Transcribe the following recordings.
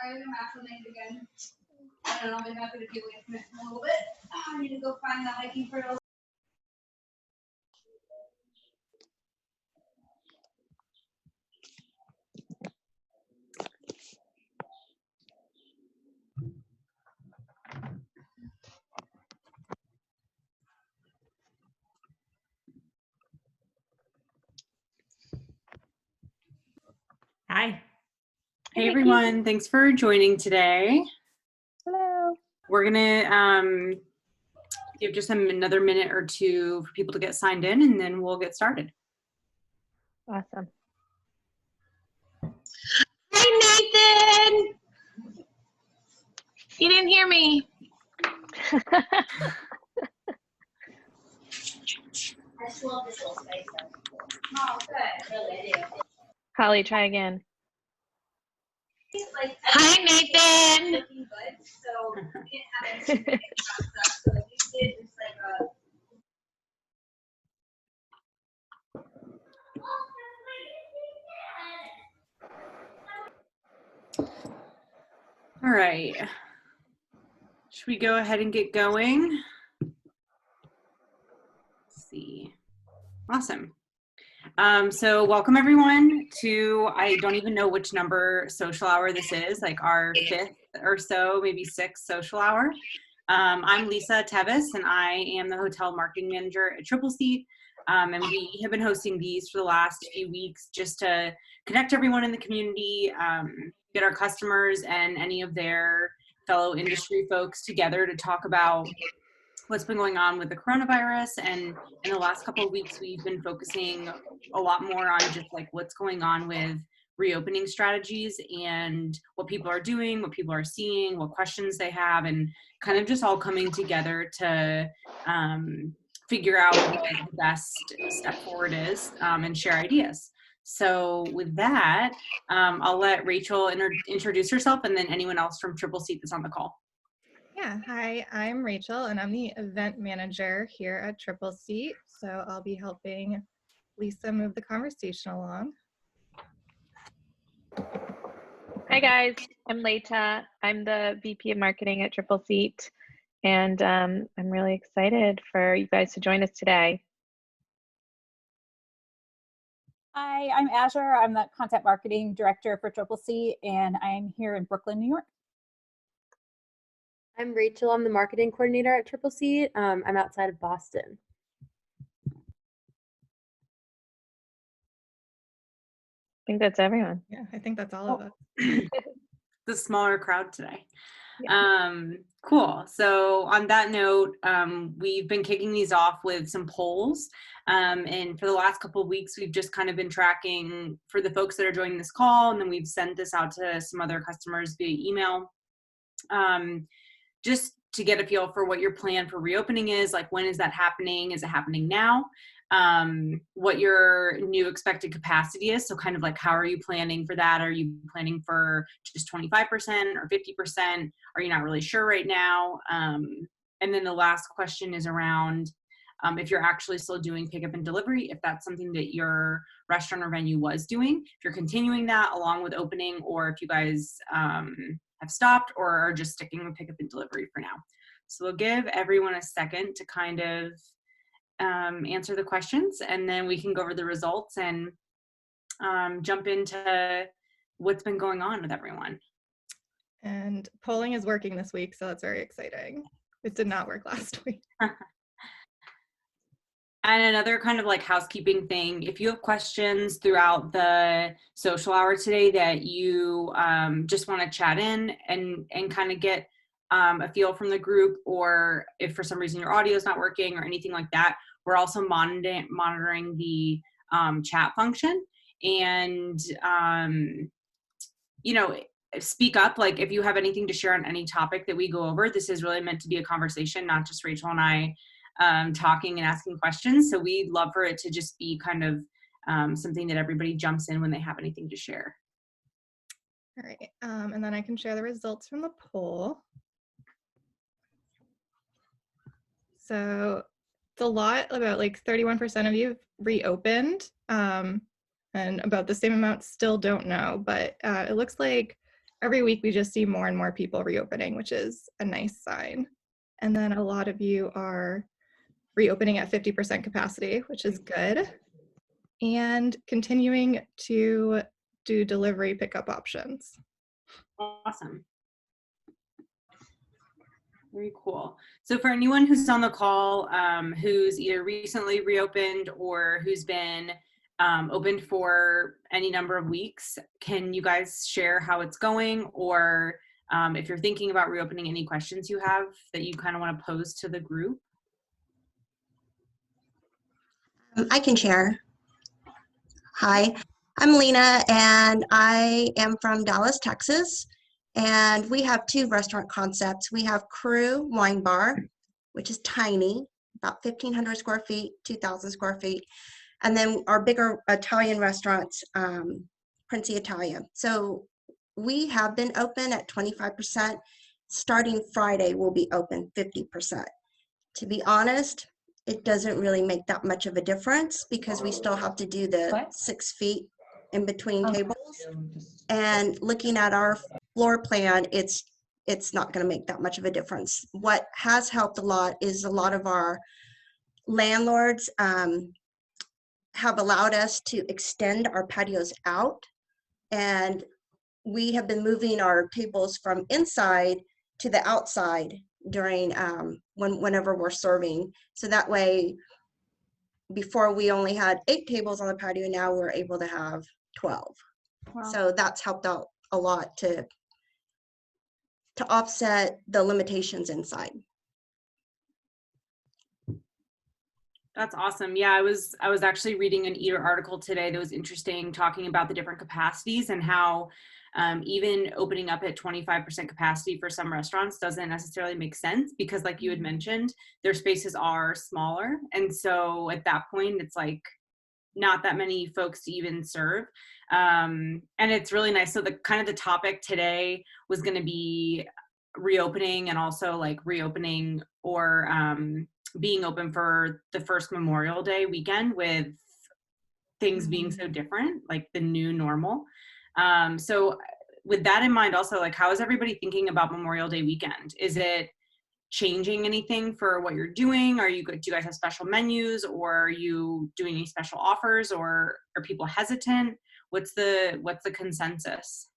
I'm gonna have to make it again. I don't know, maybe I'm gonna be away from it for a little bit. I need to go find the hiking trail. Hi. Hey everyone, thanks for joining today. Hello. We're gonna give just another minute or two for people to get signed in and then we'll get started. Awesome. Hi, Nathan. You didn't hear me. I just love this little space. Oh, good. Really, I do. Holly, try again. Like, Hi, Nathan. looking good, so we didn't have any stuff, so we did just like All right. Should we go ahead and get going? Let's see. Awesome. So welcome everyone to, I don't even know which number social hour this is, like our 5th or so, maybe 6th social hour. I'm Lisa Tevis and I am the hotel marketing manager at Triple Seat. And we have been hosting these for the last few weeks just to connect everyone in the community, get our customers and any of their fellow industry folks together to talk about what's been going on with the coronavirus. And in the last couple of weeks, we've been focusing a lot more on just like what's going on with reopening strategies and what people are doing, what people are seeing, what questions they have, and kind of just all coming together to figure out what the best step forward is and share ideas. So with that, I'll let Rachel introduce herself and then anyone else from Triple Seat that's on the call. Yeah, hi, I'm Rachel and I'm the event manager here at Triple Seat. So I'll be helping Lisa move the conversation along. Hi guys, I'm Leita. I'm the VP of Marketing at Triple Seat, and I'm really excited for you guys to join us today. Hi, I'm Azure. I'm the content marketing director for Triple C, and I'm here in Brooklyn, New York. I'm Rachel. I'm the marketing coordinator at Triple C. I'm outside of Boston. I think that's everyone. Yeah, I think that's all of us. The smaller crowd today. Yeah. Cool. So on that note, we've been kicking these off with some polls. And for the last couple of weeks, we've just kind of been tracking for the folks that are joining this call, and then we've sent this out to some other customers via email. Just to get a feel for what your plan for reopening is, like when is that happening? Is it happening now? What your new expected capacity is. So kind of like, how are you planning for that? Are you planning for just 25% or 50%? Are you not really sure right now? And then the last question is around if you're actually still doing pickup and delivery, if that's something that your restaurant or venue was doing, if you're continuing that along with opening, or if you guys have stopped or are just sticking with pickup and delivery for now. So we'll give everyone a second to kind of answer the questions, and then we can go over the results and jump into what's been going on with everyone. And polling is working this week, so that's very exciting. It did not work last week. And another kind of like housekeeping thing, if you have questions throughout the social hour today that you just want to chat in and kind of get a feel from the group, or if for some reason your audio is not working or anything like that, we're also monitoring the chat function. And, you know, speak up, like if you have anything to share on any topic that we go over. This is really meant to be a conversation, not just Rachel and I talking and asking questions. So we'd love for it to just be kind of something that everybody jumps in when they have anything to share. All right, and then I can share the results from the poll. So it's a lot, about like 31% of you reopened, and about the same amount still don't know, but it looks like every week we just see more and more people reopening, which is a nice sign. And then a lot of you are reopening at 50% capacity, which is good. And continuing to do delivery pickup options. Awesome. Very cool. So for anyone who's on the call, who's either recently reopened or who's been opened for any number of weeks, can you guys share how it's going? Or if you're thinking about reopening, any questions you have that you kind of want to pose to the group? I can share. Hi, I'm Lena, and I am from Dallas, Texas. And we have two restaurant concepts. We have Crew Wine Bar, which is tiny, about 1,500 square feet, 2,000 square feet. And then our bigger Italian restaurants, Princi Italia. So we have been open at 25%. Starting Friday, we'll be open 50%. To be honest, it doesn't really make that much of a difference because we still have to do the 6 feet in between tables. And looking at our floor plan, it's not going to make that much of a difference. What has helped a lot is a lot of our landlords have allowed us to extend our patios out, and we have been moving our tables from inside to the outside during whenever we're serving. So that way, before we only had 8 tables on the patio, now we're able to have 12. Wow. So that's helped out a lot to offset the limitations inside. That's awesome. Yeah, I was actually reading an Eater article today that was interesting, talking about the different capacities and how even opening up at 25% capacity for some restaurants doesn't necessarily make sense because, like you had mentioned, their spaces are smaller. And so at that point, it's like not that many folks to even serve. And it's really nice. So the topic today was going to be reopening and also like reopening or being open for the first Memorial Day weekend with things being so different, like the new normal. So with that in mind, also, like, how is everybody thinking about Memorial Day weekend? Is it changing anything for what you're doing? Do you guys have special menus, or are you doing any special offers, or are people hesitant? What's the consensus?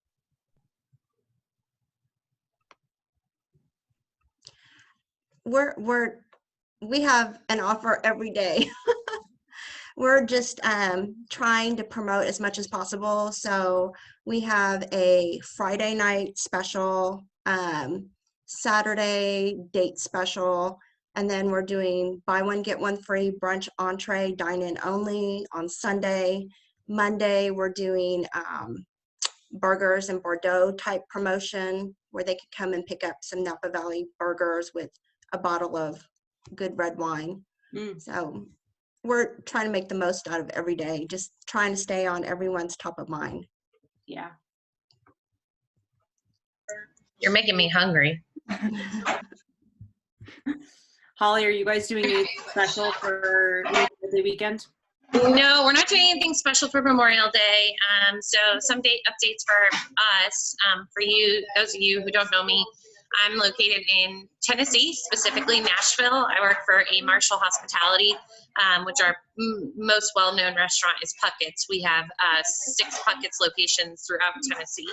We have an offer every day. We're just trying to promote as much as possible. So we have a Friday night special, Saturday date special, and then we're doing buy one, get one free brunch entree, dine-in only on Sunday. Monday, we're doing burgers and Bordeaux type promotion where they could come and pick up some Napa Valley burgers with a bottle of good red wine. So we're trying to make the most out of every day, just trying to stay on everyone's top of mind. Yeah. You're making me hungry. Holly, are you guys doing anything special for the weekend? No, we're not doing anything special for Memorial Day. So some date updates for us. For you, those of you who don't know me, I'm located in Tennessee, specifically Nashville. I work for a Marshall Hospitality, which our most well-known restaurant is Puckett's. We have 6 Puckett's locations throughout Tennessee.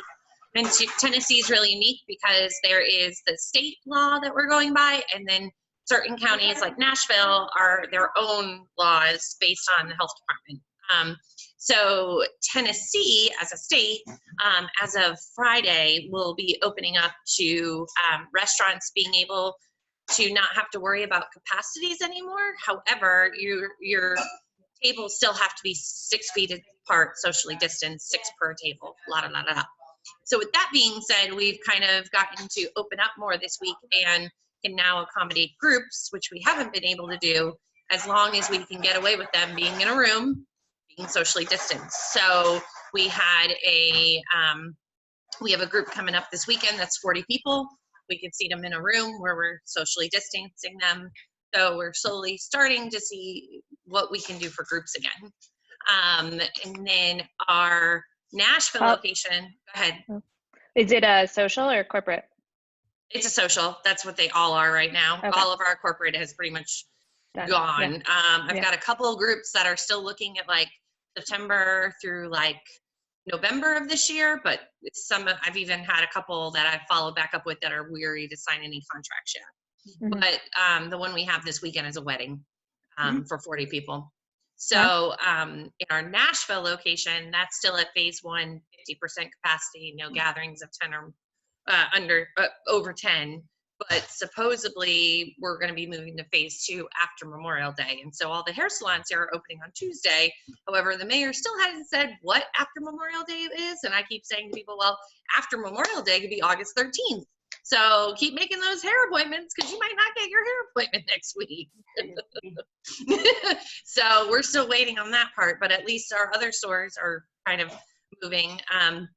And Tennessee is really unique because there is the state law that we're going by, and then certain counties like Nashville are their own laws based on the health department. So Tennessee as a state, as of Friday, will be opening up to restaurants being able to not have to worry about capacities anymore. However, your tables still have to be 6 feet apart, socially distanced, 6 per table, So with that being said, we've kind of gotten to open up more this week and can now accommodate groups, which we haven't been able to do, as long as we can get away with them being in a room, being socially distanced. So we had we have a group coming up this weekend that's 40 people. We can seat them in a room where we're socially distancing them. So we're slowly starting to see what we can do for groups again. And then our Nashville location, go ahead. Is it a social or corporate? It's a social. That's what they all are right now. Okay. All of our corporate has pretty much Done. gone. Yeah. I've got a couple of groups that are still looking at like September through like November of this year, but I've even had a couple that I've followed back up with that are weary to sign any contracts yet. Mhm. But the one we have this weekend is a wedding for 40 people. Wow. So in our Nashville location, that's still at phase 1, 50% capacity, no gatherings of 10 or over 10. But supposedly we're going to be moving to phase 2 after Memorial Day. And so all the hair salons here are opening on Tuesday. However, the mayor still hasn't said what after Memorial Day is. And I keep saying to people, well, after Memorial Day could be August 13th. So keep making those hair appointments because you might not get your hair appointment next week. So we're still waiting on that part, but at least our other stores are kind of moving. And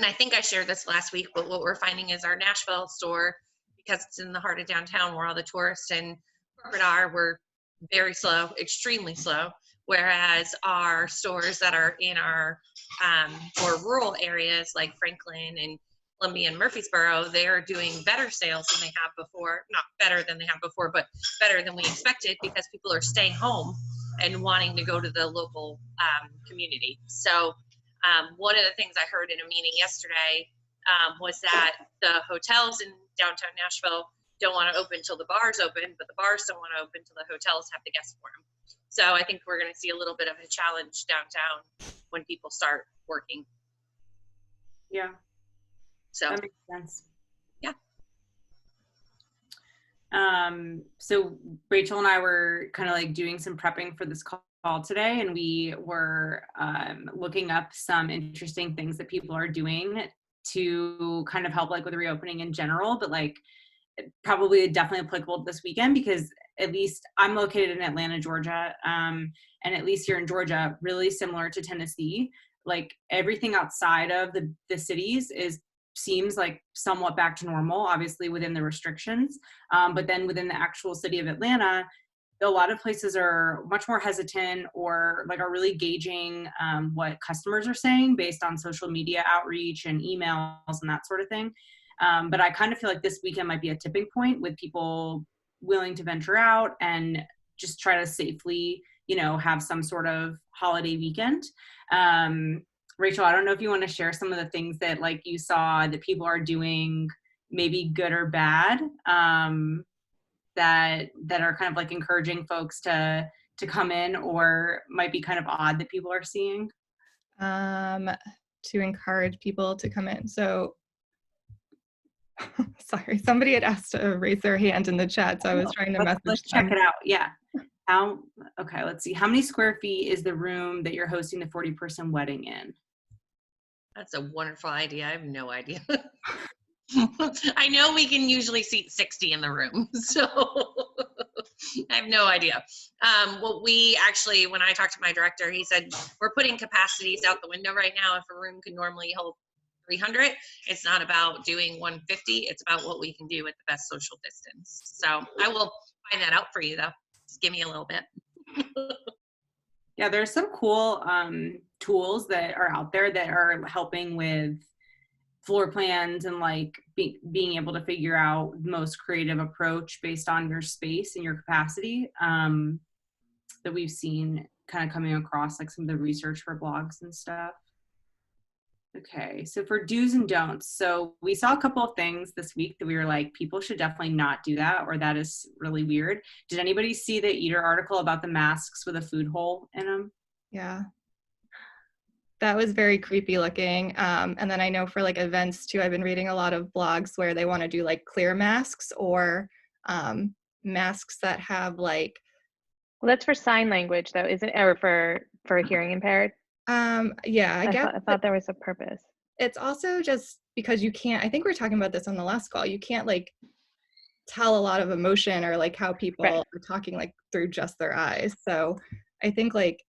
I think I shared this last week, but what we're finding is our Nashville store, because it's in the heart of downtown where all the tourists and corporate are, we're very slow, extremely slow. Whereas our stores that are in our more rural areas like Franklin and Columbia and Murfreesboro, they're doing better sales than they have before. Not better than they have before, but better than we expected because people are staying home and wanting to go to the local community. So one of the things I heard in a meeting yesterday was that the hotels in downtown Nashville don't want to open till the bars open, but the bars don't want to open till the hotels have the guests for them. So I think we're going to see a little bit of a challenge downtown when people start working. Yeah. So That makes sense. Yeah. So Rachel and I were kind of like doing some prepping for this call today, and we were looking up some interesting things that people are doing to kind of help like with reopening in general, but like probably definitely applicable this weekend because at least I'm located in Atlanta, Georgia, and at least here in Georgia, really similar to Tennessee, like everything outside of the cities seems like somewhat back to normal, obviously within the restrictions. But then within the actual city of Atlanta, a lot of places are much more hesitant or like are really gauging what customers are saying based on social media outreach and emails and that sort of thing. But I kind of feel like this weekend might be a tipping point with people willing to venture out and just try to safely, have some sort of holiday weekend. Rachel, I don't know if you want to share some of the things that like you saw that people are doing, maybe good or bad, that are kind of like encouraging folks to come in, or might be kind of odd that people are seeing. To encourage people to come in. So sorry, somebody had asked to raise their hand in the chat, so I was trying to message Let's them. check it out. Yeah. Okay, let's see. How many square feet is the room that you're hosting the 40-person wedding in? that's a wonderful idea. I have no idea. I know we can usually seat 60 in the room, so I have no idea. What we actually, when I talked to my director, he said, we're putting capacities out the window right now. If a room can normally hold 300, it's not about doing 150. It's about what we can do with the best social distance. So I will find that out for you, though. Just give me a little bit. Yeah, there's some cool tools that are out there that are helping with floor plans and like being able to figure out the most creative approach based on your space and your capacity, that we've seen kind of coming across like some of the research for blogs and stuff. Okay, so for do's and don'ts, so we saw a couple of things this week that we were like, people should definitely not do that, or that is really weird. Did anybody see the Eater article about the masks with a food hole in them? Yeah. That was very creepy looking. And then I know for like events too, I've been reading a lot of blogs where they want to do like clear masks or masks that have like. Well, that's for sign language though, isn't it? Or for hearing impaired? Yeah, I thought there was a purpose. It's also just because you can't, I think we were talking about this on the last call, you can't like tell a lot of emotion or like how people Right. are talking like through just their eyes. So I think like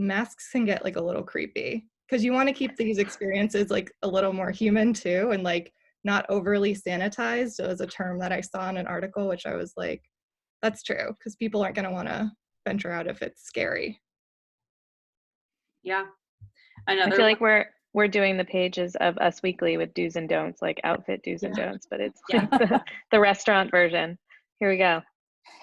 masks can get like a little creepy because you want to keep these experiences like a little more human too, and like not overly sanitized. It was a term that I saw in an article, which I was like, that's true, because people aren't going to want to venture out if it's scary. Yeah. I feel like we're we're doing the pages of Us Weekly with do's and don'ts, like outfit do's and don'ts, but it's Yeah. like the restaurant version. Here we go.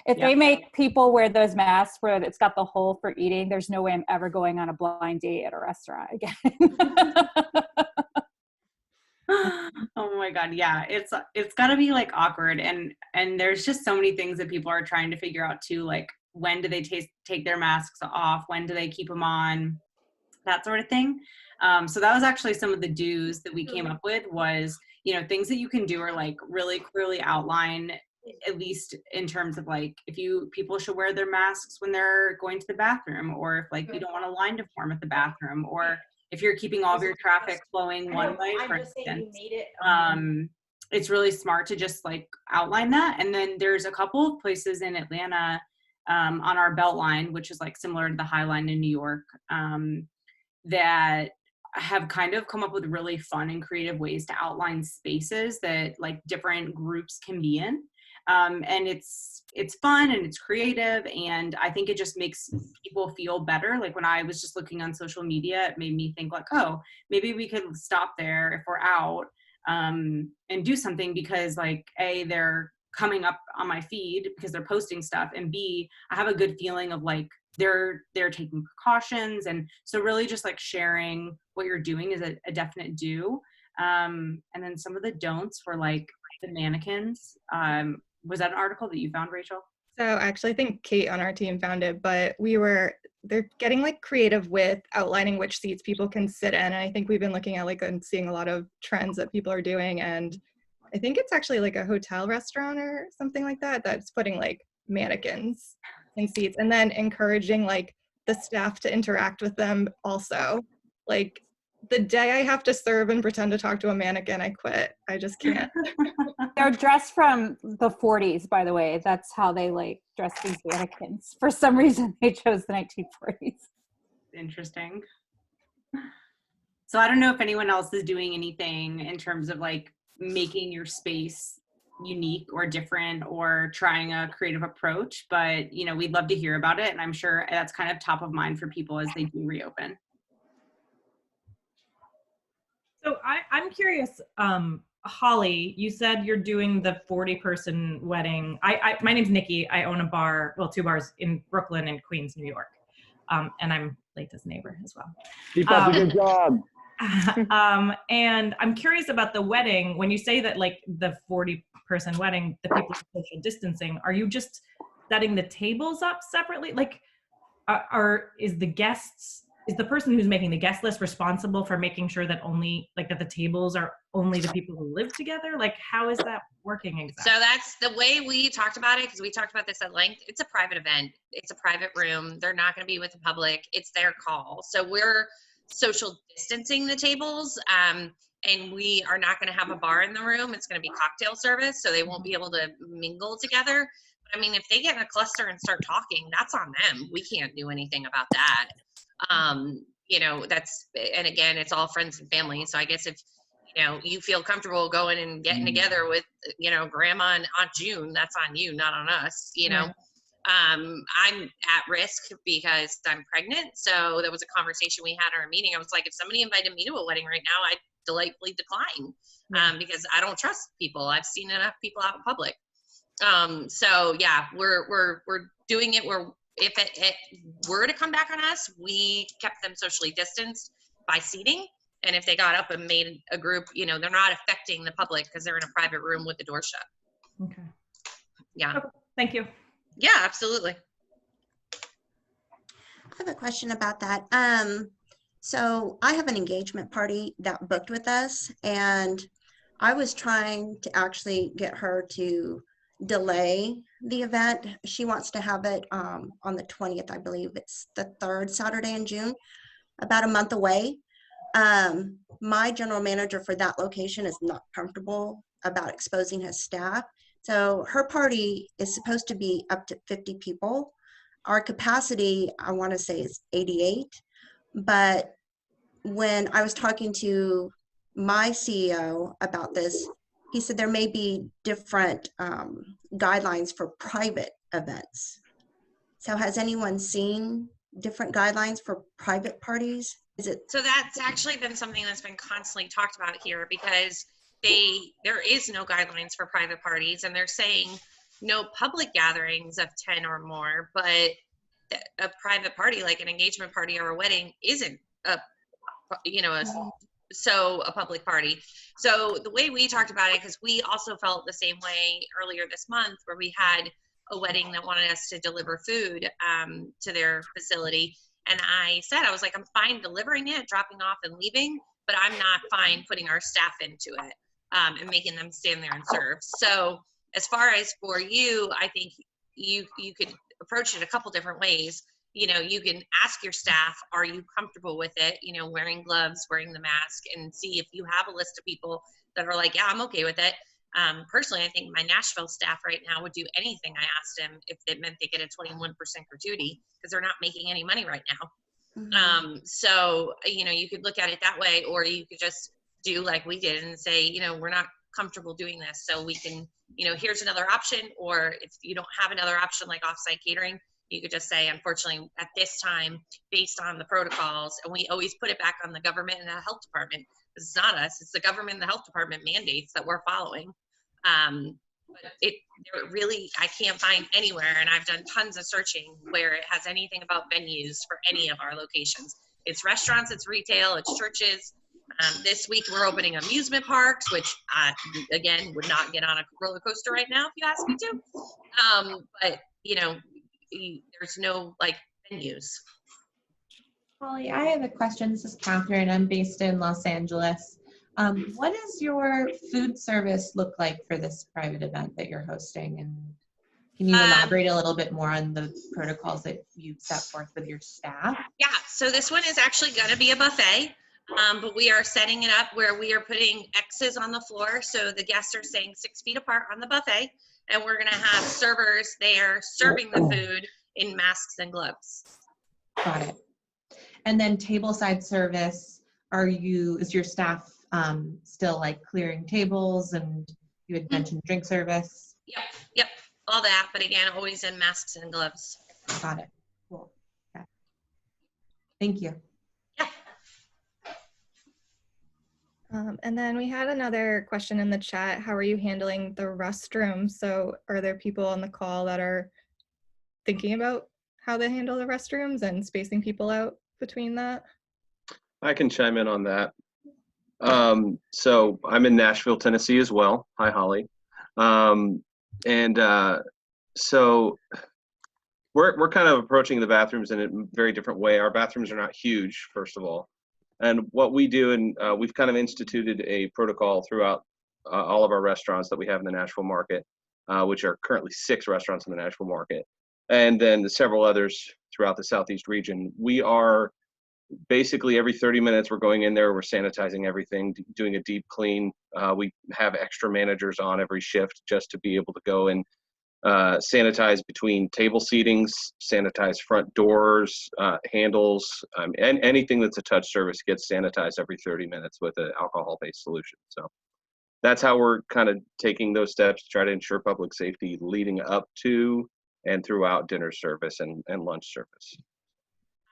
If Yeah. they make people wear those masks where it's got the hole for eating, there's no way I'm ever going on a blind date at a restaurant again. Oh my God. Yeah. It's gotta be like awkward. And there's just so many things that people are trying to figure out too. Like, when do they take their masks off? When do they keep them on? That sort of thing. So that was actually some of the do's that we came up with was, things that you can do are like really clearly outline, at least in terms of like, if people should wear their masks when they're going to the bathroom, or if like you don't want a line to form at the bathroom, or if you're keeping all of your traffic flowing one way, for instance. It's really smart to just like outline that. And then there's a couple of places in Atlanta on our belt line, which is like similar to the High Line in New York, that have kind of come up with really fun and creative ways to outline spaces that like different groups can be in. And it's fun and it's creative, and I think it just makes people feel better. Like when I was just looking on social media, it made me think like, oh, maybe we could stop there if we're out and do something, because like A, they're coming up on my feed because they're posting stuff, and B, I have a good feeling of like they're taking precautions. And so really just like sharing what you're doing is a definite do. And then some of the don'ts for like the mannequins. Was that an article that you found, Rachel? So actually, I think Kate on our team found it, but they're getting like creative with outlining which seats people can sit in. And I think we've been looking at like and seeing a lot of trends that people are doing. And I think it's actually like a hotel restaurant or something like that that's putting like mannequins in seats, and then encouraging like the staff to interact with them also. Like the day I have to serve and pretend to talk to a mannequin, I quit. I just can't. They're dressed from the 40s, by the way. That's how they like dress these mannequins. For some reason, they chose the 1940s. Interesting. So I don't know if anyone else is doing anything in terms of like making your space unique or different or trying a creative approach, but we'd love to hear about it. And I'm sure that's kind of top of mind for people as they do reopen. So I'm curious, Holly, you said you're doing the 40-person wedding. My name's Nikki. I own a bar, well, 2 bars in Brooklyn and Queens, New York. And I'm Leita's neighbor as well. Keep up the good job. And I'm curious about the wedding. When you say that like the 40-person wedding, the people are social distancing, are you just setting the tables up separately? Like, is the person who's making the guest list responsible for making sure that that the tables are only the people who live together? Like, how is that working exactly? So that's the way we talked about it, because we talked about this at length. It's a private event. It's a private room. They're not going to be with the public. It's their call. So we're social distancing the tables, and we are not going to have a bar in the room. It's going to be cocktail service, so they won't be able to mingle together. But I mean, if they get in a cluster and start talking, that's on them. We can't do anything about that. And again, it's all friends and family. So I guess if, you feel comfortable going and getting together with, grandma and Aunt June, that's on you, not on us, Right. I'm at risk because I'm pregnant. So there was a conversation we had at our meeting. I was like, if somebody invited me to a wedding right now, I'd delightfully decline, because I don't trust people. I've seen enough people out in public. So yeah, we're doing it where if it were to come back on us, we kept them socially distanced by seating. And if they got up and made a group, they're not affecting the public because they're in a private room with the door shut. Okay. Yeah. Okay. Thank you. Yeah, absolutely. I have a question about that. So I have an engagement party that booked with us, and I was trying to actually get her to delay the event. She wants to have it on the 20th, I believe. It's the 3rd Saturday in June, about a month away. My general manager for that location is not comfortable about exposing his staff. So her party is supposed to be up to 50 people. Our capacity, I want to say, is 88. But when I was talking to my CEO about this, he said there may be different guidelines for private events. So has anyone seen different guidelines for private parties? Is it? So that's actually been something that's been constantly talked about here, because there is no guidelines for private parties, and they're saying no public gatherings of 10 or more, but a private party like an engagement party or a wedding isn't a public party. So the way we talked about it, because we also felt the same way earlier this month, where we had a wedding that wanted us to deliver food to their facility. And I was like, I'm fine delivering it, dropping off and leaving, but I'm not fine putting our staff into it and making them stand there and serve. So as far as for you, I think you could approach it a couple different ways. You can ask your staff, are you comfortable with it? Wearing gloves, wearing the mask, and see if you have a list of people that are like, yeah, I'm okay with it. Personally, I think my Nashville staff right now would do anything I asked them if it meant they get a 21% gratuity, because they're not making any money right now. So, you could look at it that way, or you could just do like we did and say, we're not comfortable doing this, so we can, here's another option. Or if you don't have another option like offsite catering, you could just say, unfortunately, at this time, based on the protocols, and we always put it back on the government and the health department. It's not us, it's the government and the health department mandates that we're following. But I can't find anywhere, and I've done tons of searching, where it has anything about venues for any of our locations. It's restaurants, it's retail, it's churches. This week we're opening amusement parks, which again would not get on a roller coaster right now if you ask me to. But there's no like venues. Holly, I have a question. This is Catherine. I'm based in Los Angeles. What does your food service look like for this private event that you're hosting? And can you elaborate a little bit more on the protocols that you've set forth with your staff? Yeah, so this one is actually going to be a buffet, but we are setting it up where we are putting X's on the floor, so the guests are staying 6 feet apart on the buffet, and we're going to have servers there serving the food in masks and gloves. Got it. And then tableside service, is your staff still like clearing tables, and you had mentioned drink service? Yep, all that, but again, always in masks and gloves. Got it. Cool. Okay. Thank you. Yeah. And then we had another question in the chat. How are you handling the restrooms? So are there people on the call that are thinking about how they handle the restrooms and spacing people out between that? I can chime in on that. So I'm in Nashville, Tennessee as well. Hi, Holly. So we're kind of approaching the bathrooms in a very different way. Our bathrooms are not huge, first of all. And what we do, and we've kind of instituted a protocol throughout all of our restaurants that we have in the Nashville market, which are currently 6 restaurants in the Nashville market, and then several others throughout the Southeast region. We are basically every 30 minutes we're going in there, we're sanitizing everything, doing a deep clean. We have extra managers on every shift just to be able to go and sanitize between table seatings, sanitize front doors, handles, and anything that's a touch service gets sanitized every 30 minutes with an alcohol-based solution. So that's how we're kind of taking those steps to try to ensure public safety leading up to and throughout dinner service and lunch service.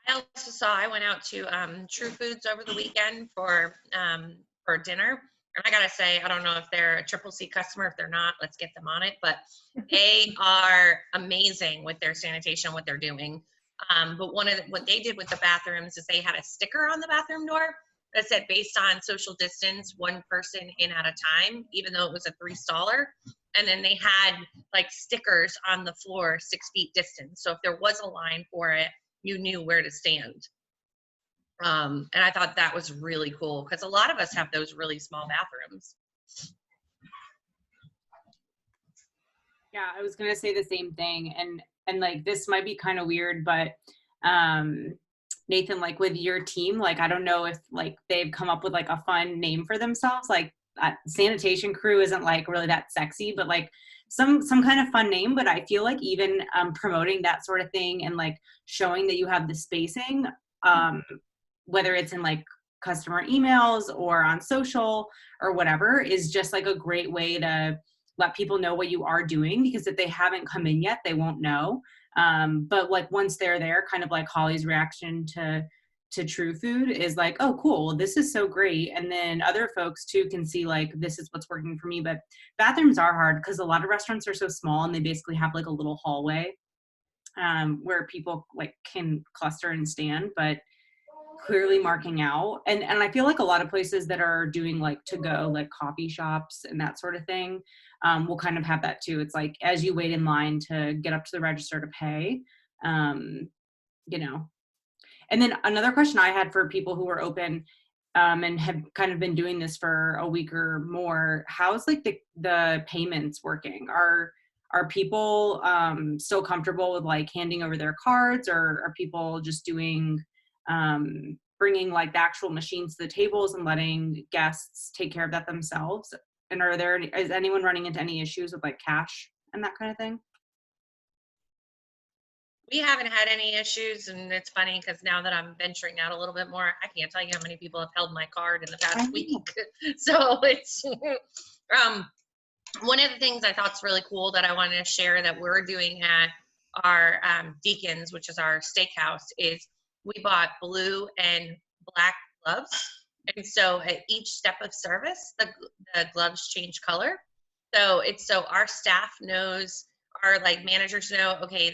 I went out to True Foods over the weekend for dinner. And I gotta say, I don't know if they're a Triple C customer. If they're not, let's get them on it. But they are amazing with their sanitation, what they're doing. But what they did with the bathrooms is they had a sticker on the bathroom door that said, based on social distance, 1 person in at a time, even though it was a 3-staller. And then they had like stickers on the floor, 6 feet distance. So if there was a line for it, you knew where to stand. And I thought that was really cool, because a lot of us have those really small bathrooms. Yeah, I was gonna say the same thing, and like this might be kind of weird, but Nathan, like with your team, like I don't know if like they've come up with like a fun name for themselves. Like sanitation crew isn't like really that sexy, but like some kind of fun name. But I feel like even promoting that sort of thing and like showing that you have the spacing, whether it's in like customer emails or on social or whatever, is just like a great way to let people know what you are doing, because if they haven't come in yet, they won't know. But like once they're there, kind of like Holly's reaction to to True Food is like, oh, cool, well, this is so great. And then other folks too can see like, this is what's working for me. But bathrooms are hard because a lot of restaurants are so small and they basically have like a little hallway where people like can cluster and stand, but clearly marking out. And I feel like a lot of places that are doing like to go, like coffee shops and that sort of thing, will kind of have that too. It's like, as you wait in line to get up to the register to pay, you know. And then another question I had for people who are open and have kind of been doing this for a week or more, how's like the payments working? Are people still comfortable with like handing over their cards, or are people just doing, bringing like the actual machines to the tables and letting guests take care of that themselves? And is anyone running into any issues with like cash and that kind of thing? We haven't had any issues, and it's funny because now that I'm venturing out a little bit more, I can't tell you how many people have held my card in the past week. So it's one of the things I thought is really cool that I wanted to share that we're doing at our Deacon's, which is our steakhouse, is we bought blue and black gloves. And so at each step of service, the gloves change color. So our staff knows, our like managers know, okay,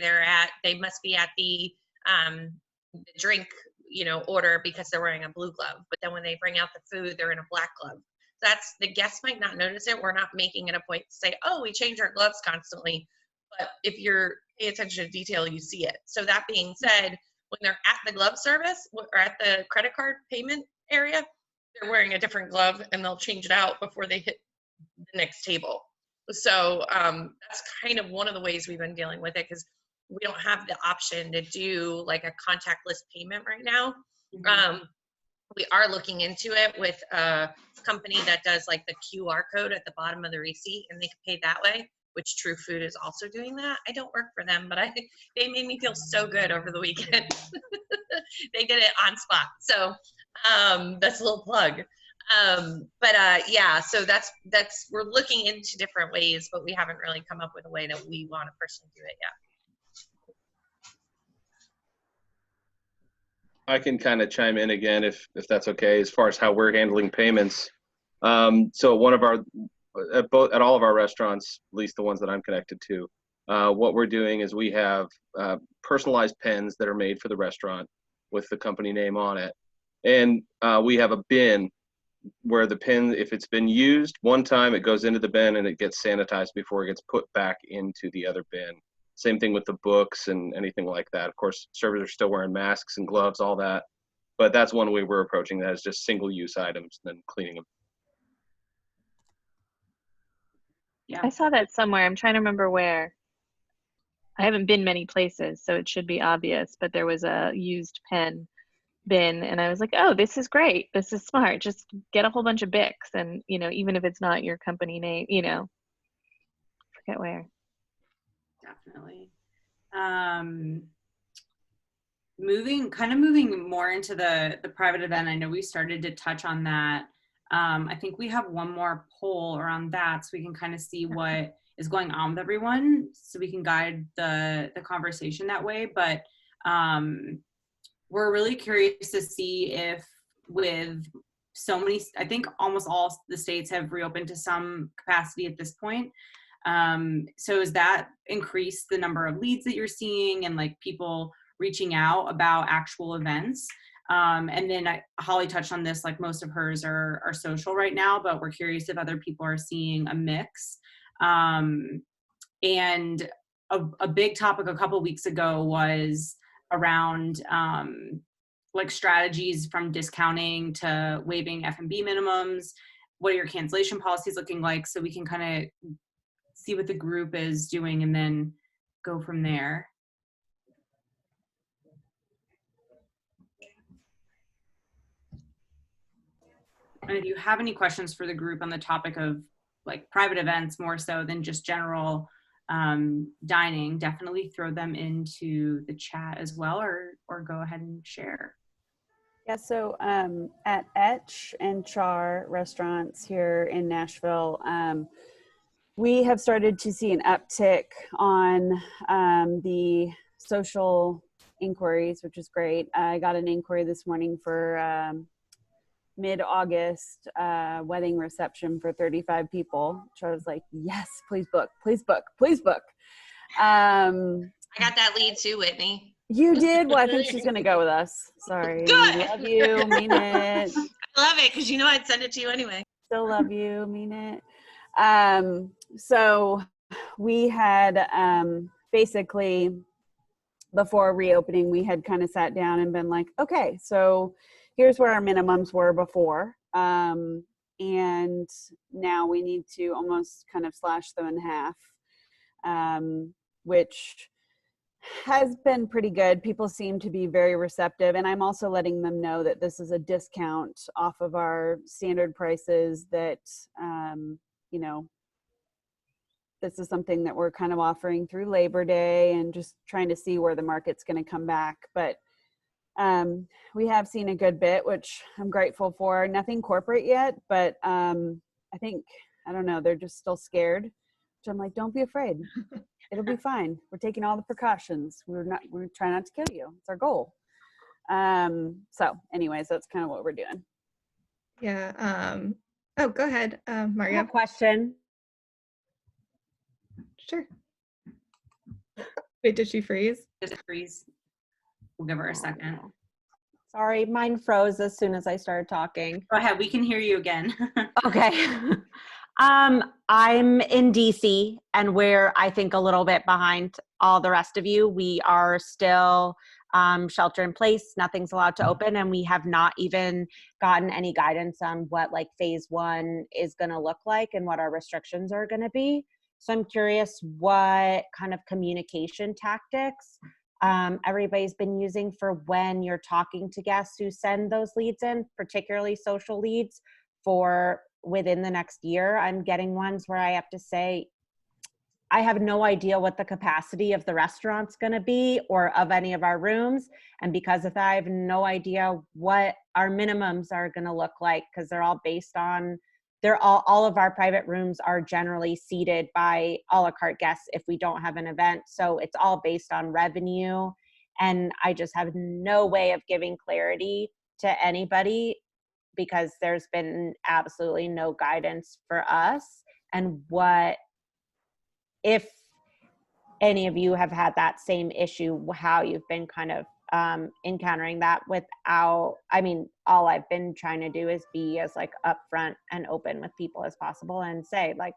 they must be at the drink, order because they're wearing a blue glove. But then when they bring out the food, they're in a black glove. That's, the guests might not notice it. We're not making it a point to say, oh, we change our gloves constantly. But if you're pay attention to detail, you see it. So that being said, when they're at the glove service or at the credit card payment area, they're wearing a different glove and they'll change it out before they hit the next table. So that's kind of one of the ways we've been dealing with it, because we don't have the option to do like a contactless payment right now. We are looking into it with a company that does like the QR code at the bottom of the receipt, and they can pay that way, which True Food is also doing that. I don't work for them, but they made me feel so good over the weekend. They did it on spot. So that's a little plug. Yeah, so that's we're looking into different ways, but we haven't really come up with a way that we want to personally do it yet. I can kind of chime in again if that's okay, as far as how we're handling payments. So one of our, at all of our restaurants, at least the ones that I'm connected to, what we're doing is we have personalized pens that are made for the restaurant with the company name on it. And we have a bin where the pen, if it's been used one time, it goes into the bin and it gets sanitized before it gets put back into the other bin. Same thing with the books and anything like that. Of course, servers are still wearing masks and gloves, all that. But that's one way we're approaching that, is just single-use items and then cleaning them. Yeah, I saw that somewhere. I'm trying to remember where. I haven't been many places, so it should be obvious, but there was a used pen bin, and I was like, oh, this is great. This is smart. Just get a whole bunch of Bics, and, even if it's not your company name, forget where. definitely. Moving more into the private event. I know we started to touch on that. I think we have one more poll around that, so we can kind of see what is going on with everyone, so we can guide the conversation that way. But we're really curious to see if, with so many, I think almost all the states have reopened to some capacity at this point. So has that increased the number of leads that you're seeing and like people reaching out about actual events? And then Holly touched on this, like most of hers are social right now, but we're curious if other people are seeing a mix. And a big topic a couple weeks ago was around like strategies from discounting to waiving F&B minimums. What are your cancellation policies looking like? So we can kind of see what the group is doing and then go from there. And if you have any questions for the group on the topic of like private events more so than just general dining, definitely throw them into the chat as well, or go ahead and share. Yeah, so at Etch and Char restaurants here in Nashville, we have started to see an uptick on the social inquiries, which is great. I got an inquiry this morning for mid-August wedding reception for 35 people, which I was like, yes, please book, please book, please book. I got that lead too, Whitney. You did? Well, I think she's going to go with us. Sorry. Good. Love you. Mean it. I love it because you know I'd send it to you anyway. Still love you. Mean it. So we had basically before reopening, we had kind of sat down and been like, okay, so here's where our minimums were before. And now we need to almost kind of slash them in half, which has been pretty good. People seem to be very receptive, and I'm also letting them know that this is a discount off of our standard prices, that this is something that we're kind of offering through Labor Day and just trying to see where the market's going to come back. But we have seen a good bit, which I'm grateful for. Nothing corporate yet, but I think, I don't know, they're just still scared, which I'm like, don't be afraid. It'll be fine. We're taking all the precautions. We're trying not to kill you. It's our goal. So anyways, that's kind of what we're doing. Yeah. Oh, go ahead, I Mario. have a question. Sure. Wait, did she freeze? Just freeze. We'll give her a second. Sorry, mine froze as soon as I started talking. Go ahead. We can hear you again. Okay. I'm in DC, and we're, I think, a little bit behind all the rest of you. We are still shelter in place. Nothing's allowed to open, and we have not even gotten any guidance on what like phase 1 is going to look like and what our restrictions are going to be. So I'm curious what kind of communication tactics everybody's been using for when you're talking to guests who send those leads in, particularly social leads, for within the next year. I'm getting ones where I have to say, I have no idea what the capacity of the restaurant's going to be or of any of our rooms. And because of that, I have no idea what our minimums are going to look like, because they're all based on, all of our private rooms are generally seated by a la carte guests if we don't have an event. So it's all based on revenue. And I just have no way of giving clarity to anybody, because there's been absolutely no guidance for us. And what, if any of you have had that same issue, how you've been kind of encountering that without, I mean, all I've been trying to do is be as like upfront and open with people as possible and say like,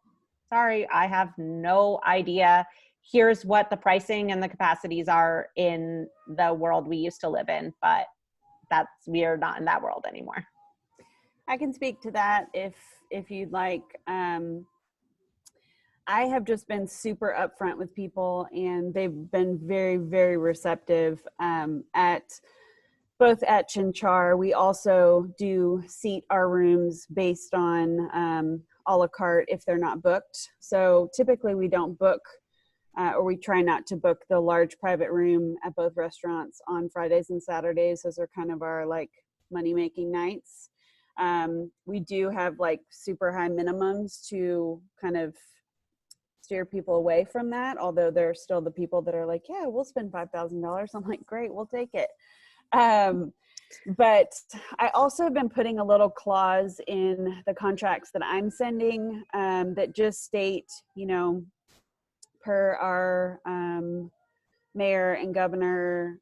sorry, I have no idea. Here's what the pricing and the capacities are in the world we used to live in, but we are not in that world anymore. I can speak to that if you'd like. I have just been super upfront with people, and they've been very, very receptive at both at Chinchar. We also do seat our rooms based on a la carte if they're not booked. So typically we don't book or we try not to book the large private room at both restaurants on Fridays and Saturdays. Those are kind of our like money-making nights. We do have like super high minimums to kind of steer people away from that, although there are still the people that are like, yeah, we'll spend $5,000. I'm like, great, we'll take it. But I also have been putting a little clause in the contracts that I'm sending that just state, you know, per our mayor and governor,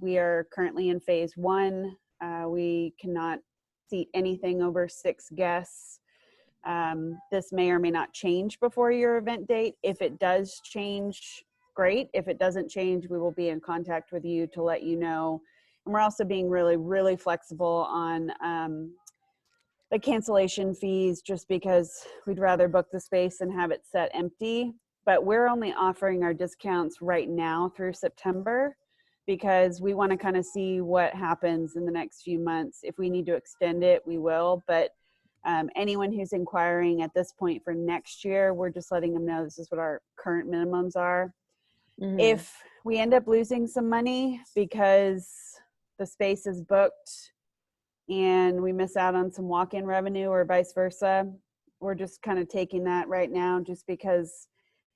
we are currently in phase 1. We cannot seat anything over 6 guests. This may or may not change before your event date. If it does change, great. If it doesn't change, we will be in contact with you to let you know. And we're also being really, really flexible on the cancellation fees, just because we'd rather book the space and have it set empty. But we're only offering our discounts right now through September, because we want to kind of see what happens in the next few months. If we need to extend it, we will. But anyone who's inquiring at this point for next year, we're just letting them know this is what our current minimums are. Mm-hmm. If we end up losing some money because the space is booked and we miss out on some walk-in revenue or vice versa, we're just kind of taking that right now, just because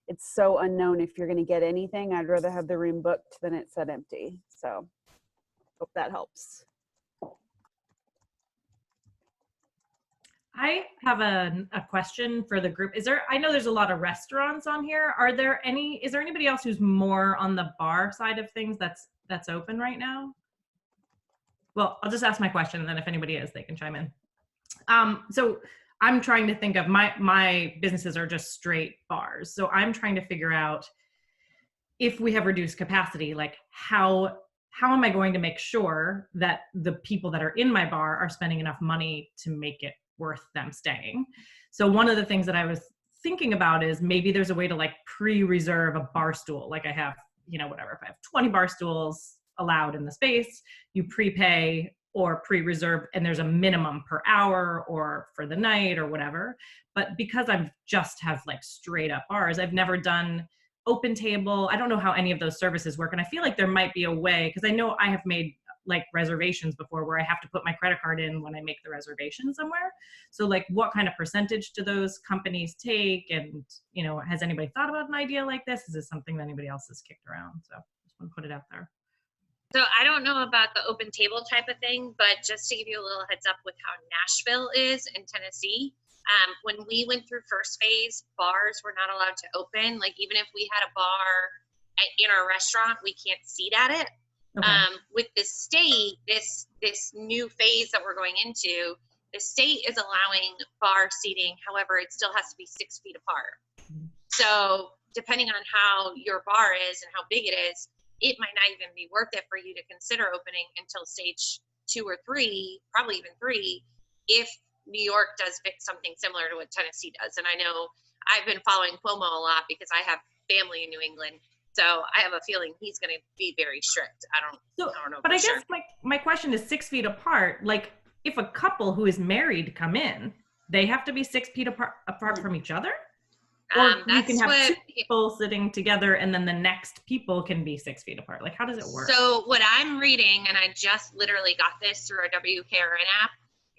it's so unknown if you're going to get anything. I'd rather have the room booked than it set empty. So hope that helps. I have a question for the group. I know there's a lot of restaurants on here. Is there anybody else who's more on the bar side of things that's open right now? Well, I'll just ask my question, and then if anybody is, they can chime in. So I'm trying to think of my businesses are just straight bars. So I'm trying to figure out if we have reduced capacity, like how am I going to make sure that the people that are in my bar are spending enough money to make it worth them staying? So one of the things that I was thinking about is maybe there's a way to like pre-reserve a bar stool. Like I have, whatever, if I have 20 bar stools allowed in the space, you prepay or pre-reserve, and there's a minimum per hour or for the night or whatever. But because I just have like straight up bars, I've never done open table. I don't know how any of those services work. And I feel like there might be a way, because I know I have made like reservations before where I have to put my credit card in when I make the reservation somewhere. So like what kind of percentage do those companies take? And, has anybody thought about an idea like this? Is this something that anybody else has kicked around? So just want to put it out there. So I don't know about the open table type of thing, but just to give you a little heads up with how Nashville is in Tennessee, when we went through first phase, bars were not allowed to open. Like even if we had a bar in our restaurant, we can't seat at it. Okay. With the state, this new phase that we're going into, the state is allowing bar seating. However, it still has to be 6 feet apart. Mm-hmm. So depending on how your bar is and how big it is, it might not even be worth it for you to consider opening until stage 2 or 3, probably even 3, if New York does something similar to what Tennessee does. And I know I've been following Cuomo a lot because I have family in New England. So I have a feeling he's going to be very strict. I don't know. But I guess my question is 6 feet apart. Like if a couple who is married come in, they have to be 6 feet apart from each other? Or you can have 2 people sitting together and then the next people can be 6 feet apart. Like how does it work? So what I'm reading, and I just literally got this through our WKRN app,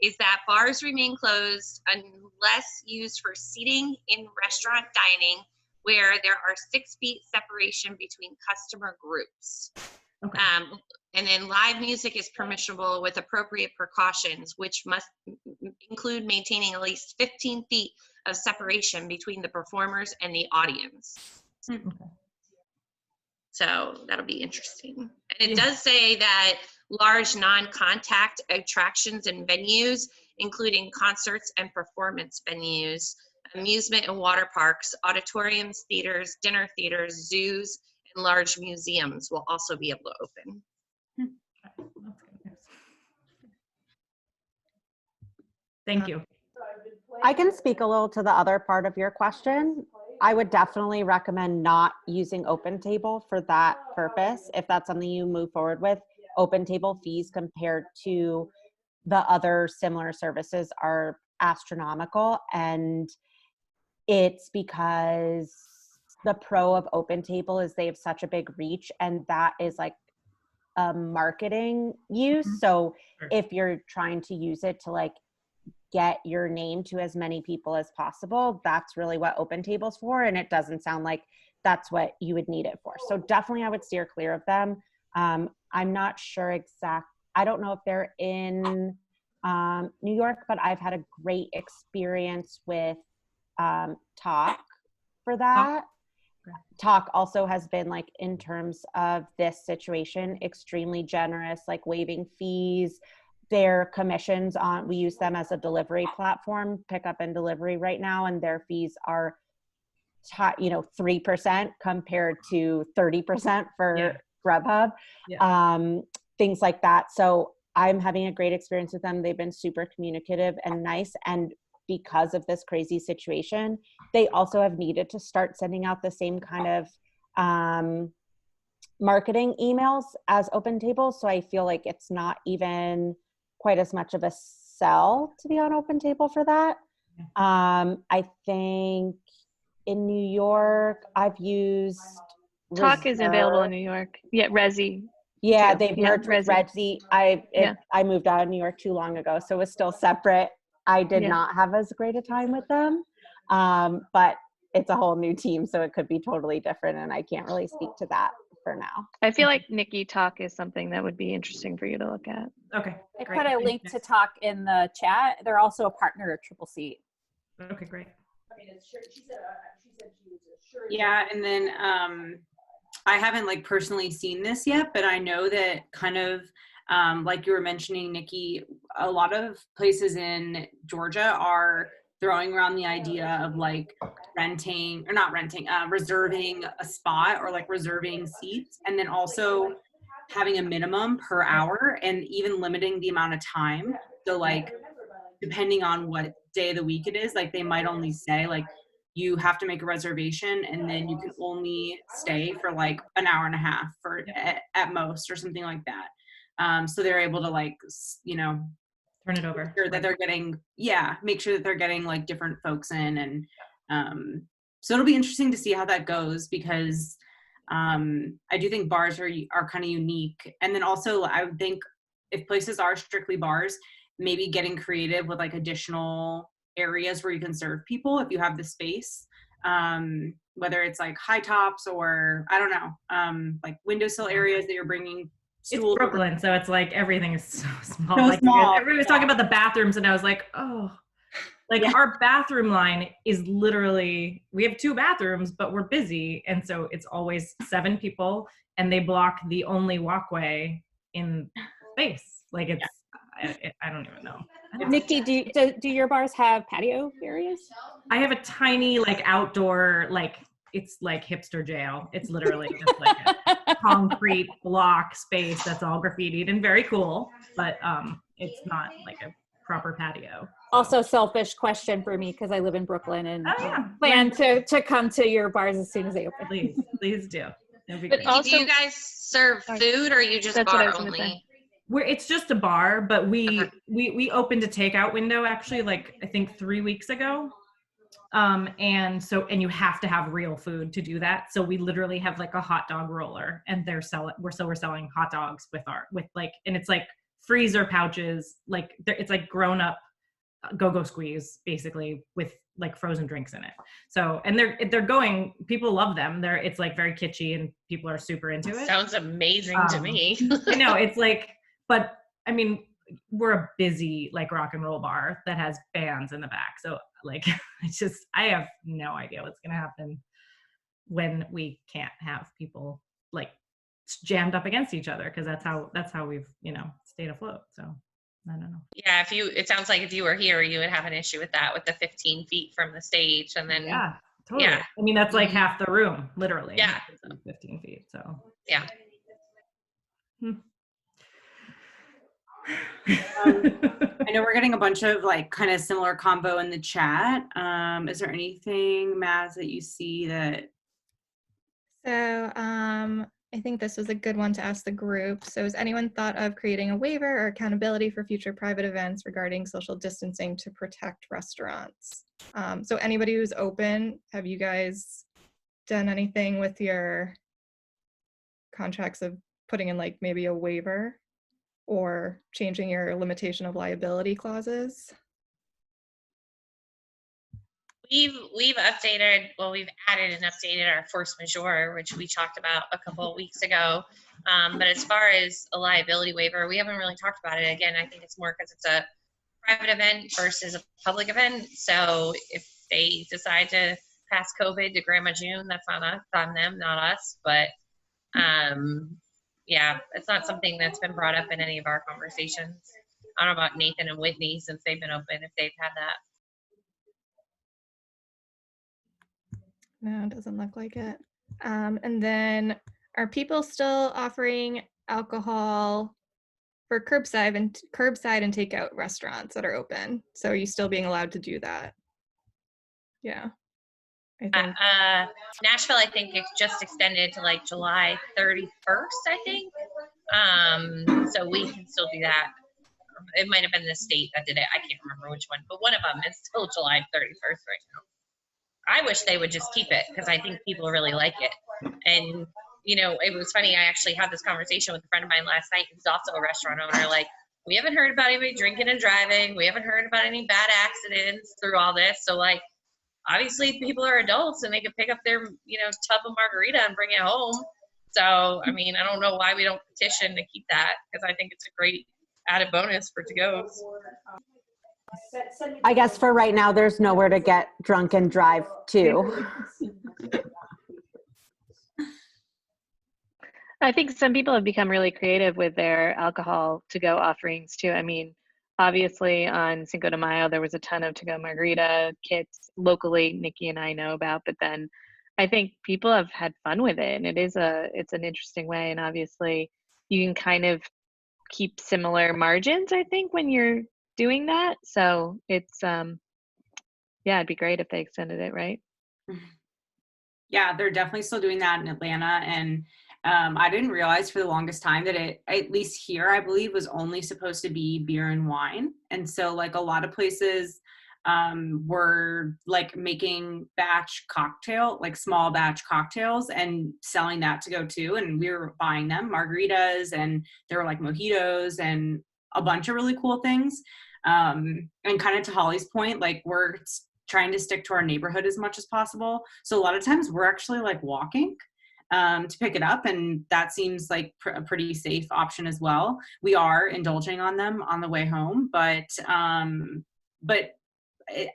is that bars remain closed unless used for seating in restaurant dining where there are 6 feet separation between customer groups. Okay. And then live music is permissible with appropriate precautions, which must include maintaining at least 15 feet of separation between the performers and the audience. Okay. So that'll be interesting. And it does say that large non-contact attractions and venues, including concerts and performance venues, amusement and water parks, auditoriums, theaters, dinner theaters, zoos, and large museums will also be able to open. Thank you. I can speak a little to the other part of your question. I would definitely recommend not using open table for that purpose. If that's something you move forward with, open table fees compared to the other similar services are astronomical. And it's because the pro of open table is they have such a big reach, and that is like a marketing use. Mm-hmm. So if you're trying to use it to like get your name to as many people as possible, that's really what open table's for. And it doesn't sound like that's what you would need it for. So definitely I would steer clear of them. I'm not sure I don't know if they're in New York, but I've had a great experience with Talk for that. Talk also has been like, in terms of this situation, extremely generous, like waiving fees. Their commissions we use them as a delivery platform, pickup and delivery right now, and their fees are 3% compared to 30% for Grubhub, things like that. So I'm having a great experience with them. They've been super communicative and nice. And because of this crazy situation, they also have needed to start sending out the same kind of marketing emails as Open Table. So I feel like it's not even quite as much of a sell to be on Open Table for that. I think in New York, I've used Talk is available in New York. Yeah, Resi. Yeah, too. they've merged with Resi. I moved out of New York too long ago, so it was still separate. I did not have as great a time with them, but it's a whole new team, so it could be totally different, and I can't really speak to that. for now. I feel like Nikki Talk is something that would be interesting for you to look at. Okay. I great. put a link to Talk in the chat. They're also a partner of Triple C. Okay, great. Yeah, and then I haven't like personally seen this yet, but I know that kind of like you were mentioning, Nikki, a lot of places in Georgia are throwing around the idea of like reserving a spot or like reserving seats, and then also having a minimum per hour and even limiting the amount of time. So like depending on what day of the week it is, like they might only say like you have to make a reservation and then you can only stay for like an hour and a half for at most or something like that. So they're able to like, you know, turn it over. Make sure that they're getting, make sure that they're getting like different folks in. And so it'll be interesting to see how that goes, because I do think bars are kind of unique. And then also I would think if places are strictly bars, maybe getting creative with like additional areas where you can serve people if you have the space, whether it's like high tops or I don't know, like windowsill areas that you're bringing stools. It's Brooklyn, so it's like everything is so small. So like small. Everybody was talking about the bathrooms, and I was like, oh, like our bathroom line is literally, we have 2 bathrooms, but we're busy, and so it's always 7 people, and they block the only walkway in space. Like it's, I don't even know. Nikki, do your bars have patio areas? I have a tiny like outdoor, like it's like hipster jail. It's literally just like a concrete block space that's all graffitied and very cool, but it's not like a proper patio. Also, selfish question for me because I live in Brooklyn and plan to come to your bars as soon as they open. Please do. But also, do you guys serve food or are you just bar only? It's just a bar, but we opened a takeout window actually, like I think 3 weeks ago. And you have to have real food to do that. So we literally have like a hot dog roller, and we're selling hot dogs and it's like freezer pouches, like it's like grown up go-go squeeze basically with like frozen drinks in it. So, and people love them. It's like very kitschy and people are super into it. Sounds amazing to me. I know, it's like, but I mean, we're a busy like rock and roll bar that has bands in the back. So like, I have no idea what's going to happen when we can't have people like jammed up against each other. Cause that's how we've, stayed afloat. So I don't know. Yeah. It sounds like if you were here, you would have an issue with that, with the 15 feet from the stage. And then, yeah, totally. Yeah. I mean, that's like half the room, literally. Yeah. 15 feet. So yeah. I know we're getting a bunch of like kind of similar combo in the chat. Is there anything, Maz, that you see that? So I think this was a good one to ask the group. So has anyone thought of creating a waiver or accountability for future private events regarding social distancing to protect restaurants? So anybody who's open, have you guys done anything with your contracts of putting in like maybe a waiver or changing your limitation of liability clauses? We've added and updated our force majeure, which we talked about a couple of weeks ago. But as far as a liability waiver, we haven't really talked about it. Again, I think it's more because it's a private event versus a public event. So if they decide to pass COVID to Grandma June, that's on them, not us. But yeah, it's not something that's been brought up in any of our conversations. I don't know about Nathan and Whitney since they've been open, if they've had that. No, it doesn't look like it. And then are people still offering alcohol for curbside and takeout restaurants that are open? So are you still being allowed to do that? Yeah. I think. Nashville, I think it just extended to like July 31st, I think. So we can still do that. It might have been the state that did it. I can't remember which one, but one of them is still July 31st right now. I wish they would just keep it because I think people really like it. And, it was funny. I actually had this conversation with a friend of mine last night who's also a restaurant owner. Like, we haven't heard about anybody drinking and driving. We haven't heard about any bad accidents through all this. So, like, obviously people are adults and they can pick up their, tub of margarita and bring it home. So, I mean, I don't know why we don't petition to keep that, because I think it's a great added bonus for to-goes. I guess for right now, there's nowhere to get drunk and drive to. I think some people have become really creative with their alcohol to-go offerings too. I mean, obviously on Cinco de Mayo, there was a ton of to-go margarita kits locally, Nikki and I know about, but then I think people have had fun with it, and it's an interesting way. And obviously you can kind of keep similar margins, I think, when you're doing that. So it's, yeah, it'd be great if they extended it, right? Yeah, they're definitely still doing that in Atlanta. And I didn't realize for the longest time that it, at least here, I believe, was only supposed to be beer and wine. And so like a lot of places were like making small batch cocktails and selling that to go too. And we were buying them, margaritas, and there were like mojitos and a bunch of really cool things. And kind of to Holly's point, like we're trying to stick to our neighborhood as much as possible. So a lot of times we're actually like walking to pick it up, and that seems like a pretty safe option as well. We are indulging on them on the way home, but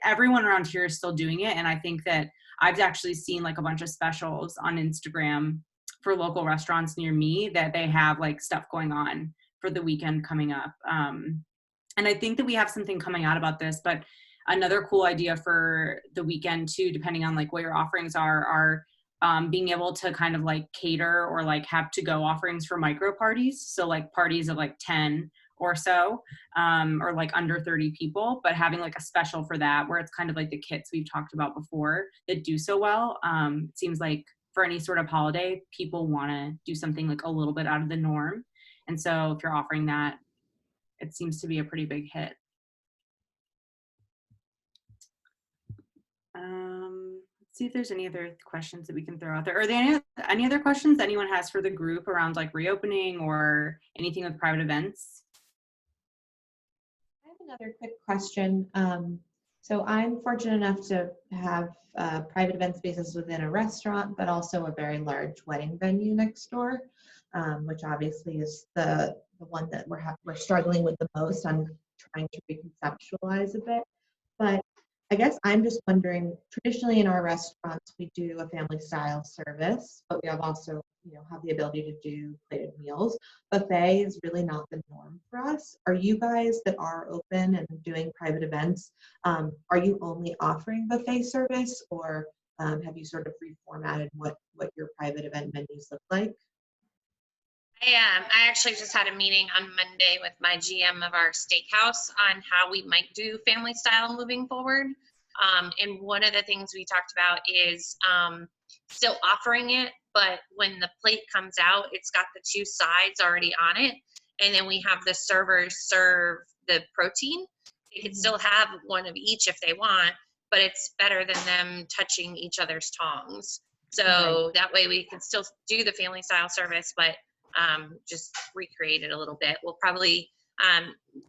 everyone around here is still doing it. And I think that I've actually seen like a bunch of specials on Instagram for local restaurants near me that they have like stuff going on for the weekend coming up. And I think that we have something coming out about this, but another cool idea for the weekend too, depending on like what your offerings are being able to kind of like cater or like have to-go offerings for micro parties. So like parties of like 10 or so, or like under 30 people, but having like a special for that where it's kind of like the kits we've talked about before that do so well. It seems like for any sort of holiday, people want to do something like a little bit out of the norm. And so if you're offering that, it seems to be a pretty big hit. Let's see if there's any other questions that we can throw out there. Are there any other questions anyone has for the group around like reopening or anything with private events? I have another quick question. So I'm fortunate enough to have private event spaces within a restaurant, but also a very large wedding venue next door, which obviously is the one that we're struggling with the most. I'm trying to reconceptualize a bit, but I guess I'm just wondering, traditionally in our restaurants, we do a family style service, but we have also, have the ability to do plated meals. Buffet is really not the norm for us. Are you guys that are open and doing private events, are you only offering buffet service, or have you sort of reformatted what your private event menus look like? I actually just had a meeting on Monday with my GM of our steakhouse on how we might do family style moving forward. And one of the things we talked about is still offering it, but when the plate comes out, it's got the two sides already on it. And then we have the servers serve the protein. They can still have one of each if they want, but it's better than them touching each other's tongs. So that way we can still do the family style service, but just recreate it a little bit. We'll probably,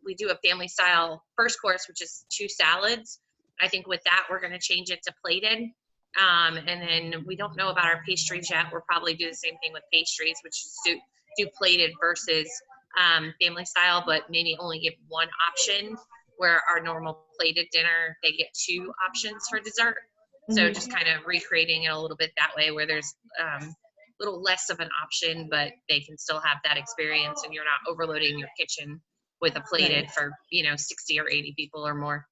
we do a family style first course, which is 2 salads. I think with that, we're going to change it to plated. And then we don't know about our pastries yet. We'll probably do the same thing with pastries, which is do plated versus family style, but maybe only give one option, where our normal plated dinner, they get 2 options for dessert. So just kind of recreating it a little bit that way, where there's little less of an option, but they can still have that experience, and you're not overloading your kitchen with a plated for 60 or 80 people or more.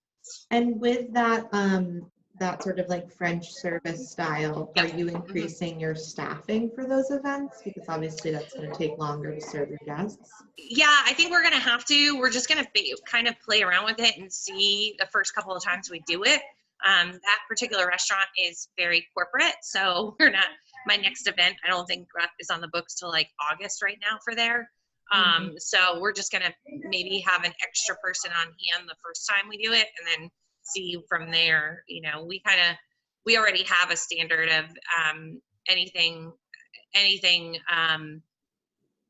And with that that sort of like French service style, are you increasing your staffing for those events? Because obviously that's going to take longer to serve your guests. Yeah, I think we're going to have to. We're just going to kind of play around with it and see the first couple of times we do it. That particular restaurant is very corporate, so we're not. My next event, I don't think is on the books till like August right now for there. So we're just gonna maybe have an extra person on hand the first time we do it, and then see from there. We already have a standard of anything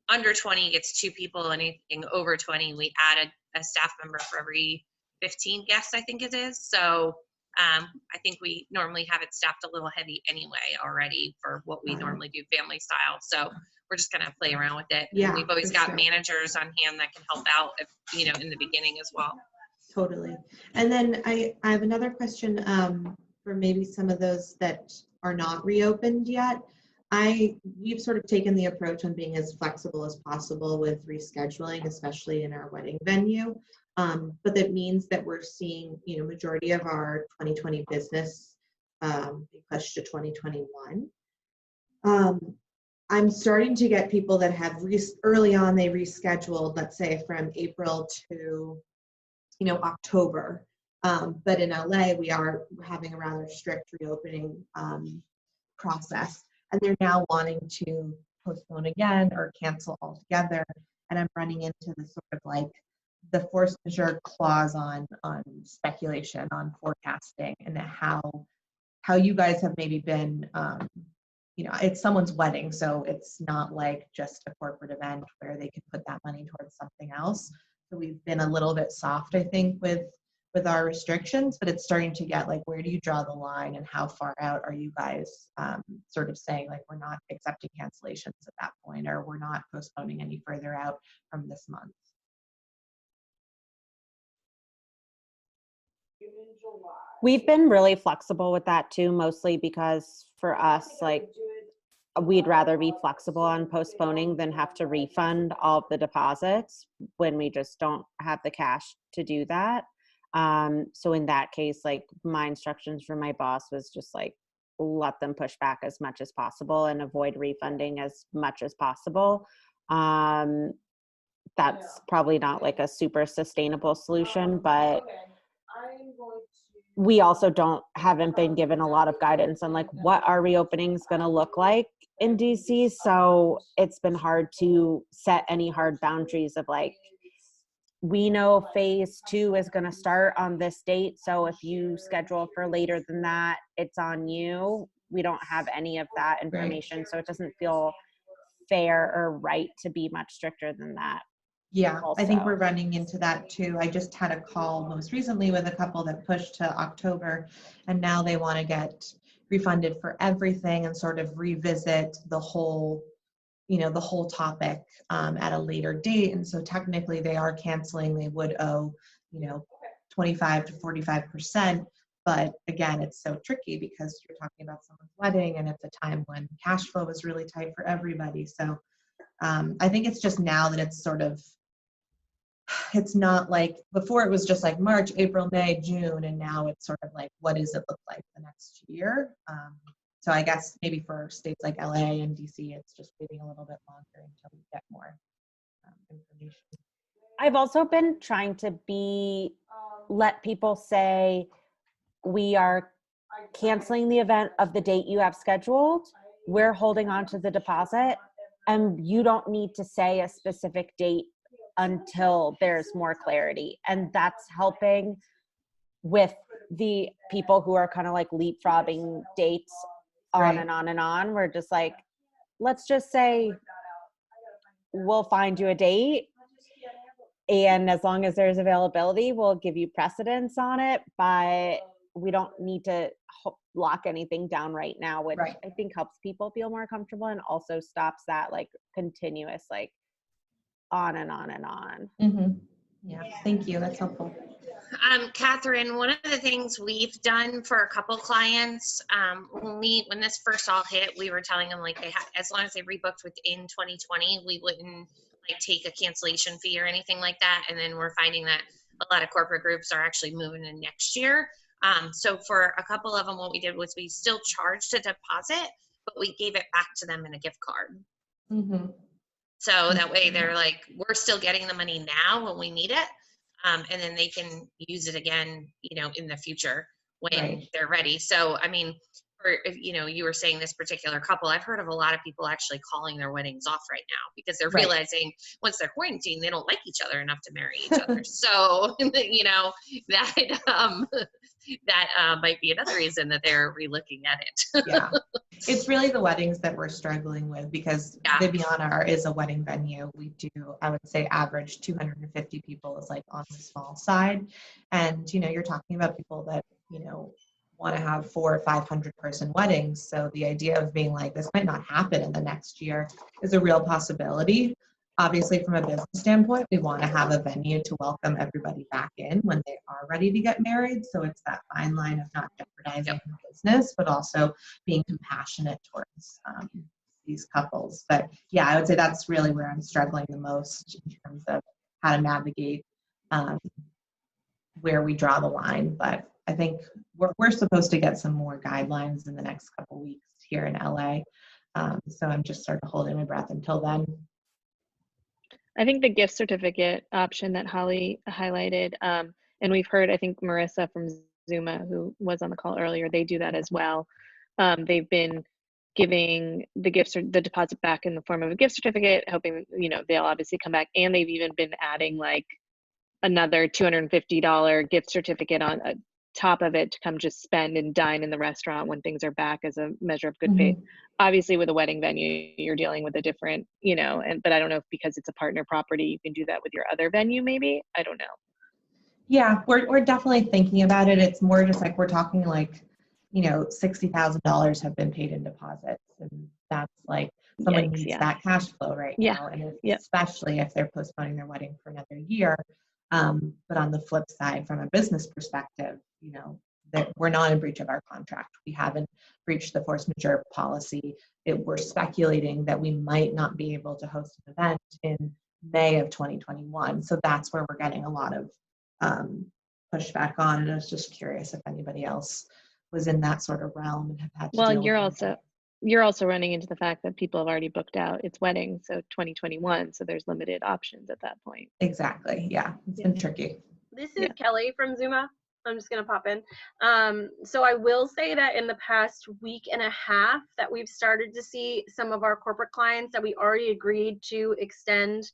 under 20 gets 2 people. Anything over 20, we add a staff member for every 15 guests, I think it is. So I think we normally have it staffed a little heavy anyway already for what we normally do family style. So we're just gonna play around with it. Yeah, And we've always for got sure. managers on hand that can help out if, you know, in the beginning as well. Totally. And then I have another question for maybe some of those that are not reopened yet. We've sort of taken the approach on being as flexible as possible with rescheduling, especially in our wedding venue. But that means that we're seeing, you know, majority of our 2020 business be pushed to 2021. I'm starting to get people that have early on they rescheduled, let's say from April to, you know, October. But in LA, we are having a rather strict reopening process, and they're now wanting to postpone again or cancel altogether. And I'm running into the sort of like the force majeure clause on speculation, on forecasting, and how you guys have maybe been, you know, it's someone's wedding, so it's not like just a corporate event where they could put that money towards something else. So we've been a little bit soft, I think, with our restrictions, but it's starting to get like, where do you draw the line, and how far out are you guys sort of saying like, we're not accepting cancellations at that point, or we're not postponing any further out from this month? We've been really flexible with that too, mostly because for us, like, we'd rather be flexible on postponing than have to refund all of the deposits when we just don't have the cash to do that. So in that case, like, my instructions from my boss was just like, let them push back as much as possible and avoid refunding as much as possible. That's probably not like a super sustainable solution, but we also haven't been given a lot of guidance on like what our reopenings going to look like in DC. So it's been hard to set any hard boundaries of like, we know phase 2 is going to start on this date. So if you schedule for later than that, it's on you. We don't have any of that information. Right. So it doesn't feel fair or right to be much stricter than that. Yeah, also. I think we're running into that too. I just had a call most recently with a couple that pushed to October, and now they want to get refunded for everything and sort of revisit the whole, you know, the whole topic at a later date. And so technically they are canceling. They would owe, you know, 25 to 45%. But again, it's so tricky because you're talking about someone's wedding, and it's a time when cash flow is really tight for everybody. So I think it's just now that it's sort of, it's not like before it was just like March, April, May, June, and now it's sort of like, what does it look like the next year? So I guess maybe for states like LA and DC, it's just waiting a little bit longer until we get more information. I've also been trying to let people say, we are canceling the event of the date you have scheduled. We're holding on to the deposit, and you don't need to say a specific date until there's more clarity. And that's helping with the people who are kind of like leapfrogging dates on Right. and on and on. We're just like, let's just say we'll find you a date, and as long as there's availability, we'll give you precedence on it, but we don't need to lock anything down right now, which Right. I think helps people feel more comfortable and also stops that like continuous like on and on and on. Mm-hmm. Yeah, thank you. That's helpful. Catherine, one of the things we've done for a couple clients, when this first all hit, we were telling them like as long as they rebooked within 2020, we wouldn't like take a cancellation fee or anything like that. And then we're finding that a lot of corporate groups are actually moving in next year. So for a couple of them, what we did was we still charged a deposit, but we gave it back to them in a gift card. Mm-hmm. So that way they're like, we're still getting the money now when we need it. And then they can use it again, you know, in the future when Right. they're ready. So, I mean, if, you know, you were saying this particular couple, I've heard of a lot of people actually calling their weddings off right now because they're Right. realizing once they're quarantined, they don't like each other enough to marry each other. So, you know, that might be another reason that they're relooking at it. Yeah. It's really the weddings that we're struggling with because Viviana is a wedding venue. We do, I would say, average 250 people is like on the small side. And, you know, you're talking about people that want to have 400 or 500 person weddings. So the idea of being like, this might not happen in the next year is a real possibility. Obviously, from a business standpoint, we want to have a venue to welcome everybody back in when they are ready to get married. So it's that fine line of not jeopardizing the business, but also being compassionate towards these couples. But yeah, I would say that's really where I'm struggling the most in terms of how to navigate where we draw the line. But I think we're supposed to get some more guidelines in the next couple weeks here in LA. So I'm just sort of holding my breath until then. I think the gift certificate option that Holly highlighted, and we've heard, I think Marissa from Zuma, who was on the call earlier, they do that as well. They've been giving the gifts or the deposit back in the form of a gift certificate, hoping, they'll obviously come back. And they've even been adding like another $250 gift certificate on top of it to come just spend and dine in the restaurant when things are back as a measure of good faith. Obviously with a wedding venue, you're dealing with a different, but I don't know if because it's a partner property, you can do that with your other venue maybe. I don't know. Yeah, we're definitely thinking about it. It's more just like we're talking like, $60,000 have been paid in deposits. And that's like someone needs that cash flow right now. And especially if they're postponing their wedding for another year. But on the flip side, from a business perspective, that we're not in breach of our contract. We haven't breached the force majeure policy. We're speculating that we might not be able to host an event in May of 2021. So that's where we're getting a lot of pushback on. And I was just curious if anybody else was in that sort of realm and have had to deal with you're also running into the fact that people have already booked out its wedding, so 2021, so there's limited options at that point. Exactly. Yeah, it's been tricky. This is Kelly from Zuma. I'm just gonna pop in. So I will say that in the past week and a half that we've started to see some of our corporate clients that we already agreed to extend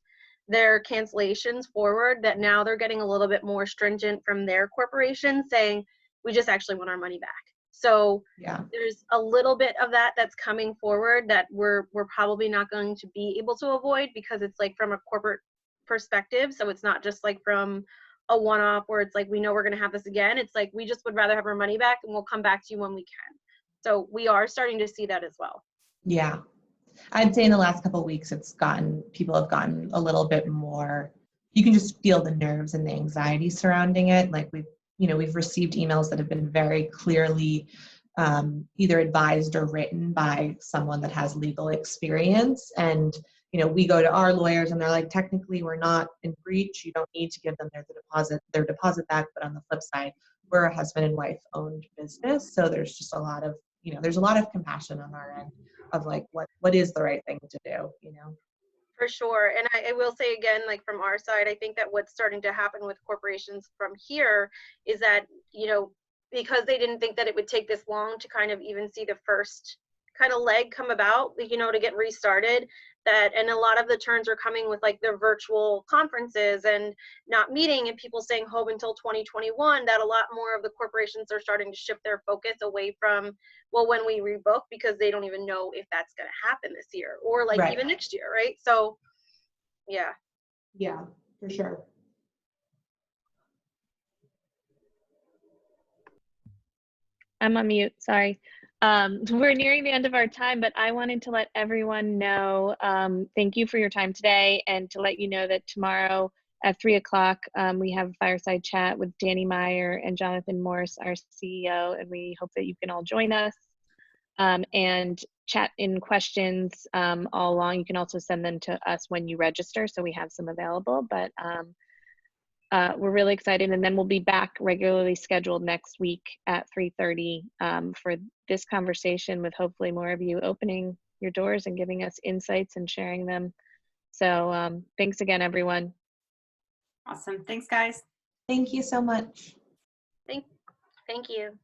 their cancellations forward, that now they're getting a little bit more stringent from their corporation saying, we just actually want our money back. So there's a little bit of that that's coming forward that we're probably not going to be able to avoid because it's like from a corporate perspective. So it's not just like from a one-off where it's like, we know we're going to have this again. It's like, we just would rather have our money back and we'll come back to you when we can. So we are starting to see that as well. Yeah. I'd say in the last couple of weeks, people have gotten a little bit more, you can just feel the nerves and the anxiety surrounding it. Like we've received emails that have been very clearly either advised or written by someone that has legal experience. And, we go to our lawyers and they're like, technically we're not in breach. You don't need to give them their deposit back. But on the flip side, we're a husband and wife owned business. So there's just a lot of, there's a lot of compassion on our end of like, what is the right thing to do, For sure. And I will say again, like from our side, I think that what's starting to happen with corporations from here is that, because they didn't think that it would take this long to kind of even see the first kind of leg come about, to get restarted, and a lot of the turns are coming with like the virtual conferences and not meeting and people staying home until 2021, that a lot more of the corporations are starting to shift their focus away from, well, when we rebook, because they don't even know if that's going to happen this year or like even next year. Right. So yeah. Yeah, for sure. I'm on mute, sorry. We're nearing the end of our time, but I wanted to let everyone know, thank you for your time today, and to let you know that tomorrow at 3 o'clock, we have a fireside chat with Danny Meyer and Jonathan Morse, our CEO, and we hope that you can all join us and chat in questions all along. You can also send them to us when you register, so we have some available, but we're really excited, and then we'll be back regularly scheduled next week at 3:30 for this conversation with hopefully more of you opening your doors and giving us insights and sharing them. So thanks again, everyone. Awesome. Thanks, guys. Thank you so much. Thank you.